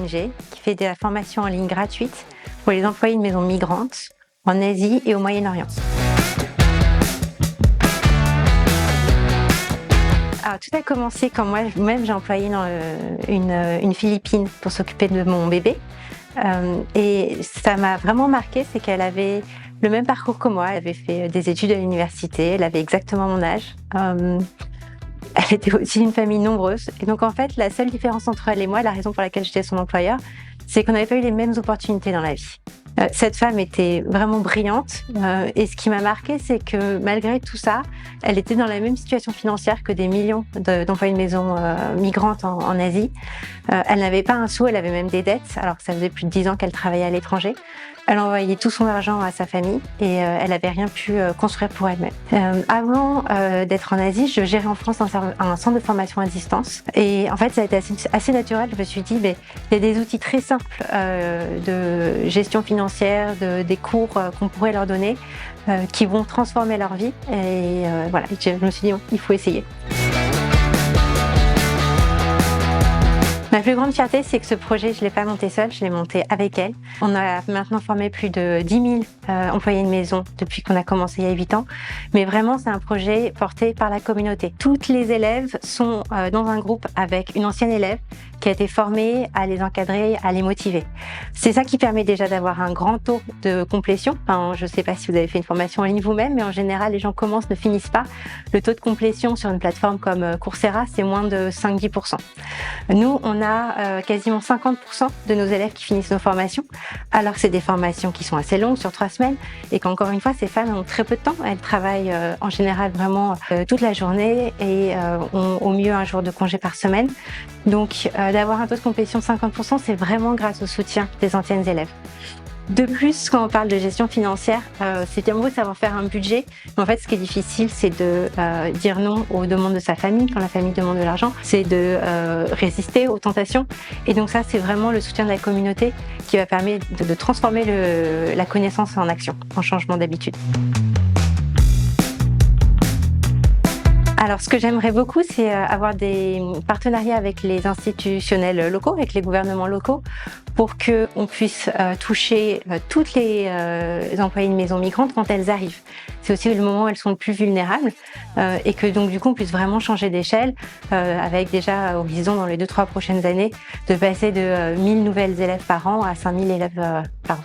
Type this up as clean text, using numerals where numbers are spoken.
ONG qui fait de la formation en ligne gratuite pour les employés de maisons migrantes en Asie et au Moyen-Orient. Alors, tout a commencé quand moi-même j'ai employé une Philippine pour s'occuper de mon bébé. Et ça m'a vraiment marqué, c'est qu'elle avait le même parcours que moi. Elle avait fait des études à l'université, elle avait exactement mon âge. Elle était aussi une famille nombreuse. Et donc en fait, la seule différence entre elle et moi, la raison pour laquelle j'étais son employeur, c'est qu'on n'avait pas eu les mêmes opportunités dans la vie. Cette femme était vraiment brillante et ce qui m'a marqué, c'est que malgré tout ça, elle était dans la même situation financière que des millions d'employés de maisons migrantes en Asie. Elle n'avait pas un sou, elle avait même des dettes, alors que ça faisait plus de 10 ans qu'elle travaillait à l'étranger. Elle envoyait tout son argent à sa famille et elle n'avait rien pu construire pour elle-même. Avant d'être en Asie, je gérais en France un centre de formation à distance. Et en fait, ça a été assez naturel. Je me suis dit, il y a des outils très simples de gestion financière, des cours qu'on pourrait leur donner qui vont transformer leur vie. Et voilà, je me suis dit, il faut essayer. Ma plus grande fierté, c'est que ce projet, je ne l'ai pas monté seule, je l'ai monté avec elle. On a maintenant formé plus de 10 000 employés de maison depuis qu'on a commencé il y a 8 ans. Mais vraiment, c'est un projet porté par la communauté. Toutes les élèves sont dans un groupe avec une ancienne élève qui a été formée à les encadrer, à les motiver. C'est ça qui permet déjà d'avoir un grand taux de complétion. Enfin, je ne sais pas si vous avez fait une formation en ligne vous-même, mais en général, les gens commencent, ne finissent pas. Le taux de complétion sur une plateforme comme Coursera, c'est moins de 5-10%. Nous, on a quasiment 50% de nos élèves qui finissent nos formations, alors que c'est des formations qui sont assez longues, sur 3 semaines, et qu'encore une fois, ces femmes ont très peu de temps. Elles travaillent en général vraiment toute la journée et ont au mieux un jour de congé par semaine. Donc, d'avoir un taux de complétion de 50%, c'est vraiment grâce au soutien des anciennes élèves. De plus, quand on parle de gestion financière, c'est bien beau de savoir faire un budget, mais en fait, ce qui est difficile, c'est de dire non aux demandes de sa famille, quand la famille demande de l'argent, c'est de résister aux tentations. Et donc ça, c'est vraiment le soutien de la communauté qui va permettre de transformer la connaissance en action, en changement d'habitude. Alors, ce que j'aimerais beaucoup, c'est avoir des partenariats avec les institutionnels locaux, avec les gouvernements locaux, pour qu'on puisse toucher toutes les employés de maisons migrantes quand elles arrivent. C'est aussi le moment où elles sont le plus vulnérables et que donc du coup on puisse vraiment changer d'échelle avec déjà horizon dans les 2-3 prochaines années de passer de 1000 nouvelles élèves par an à 5000 élèves par an.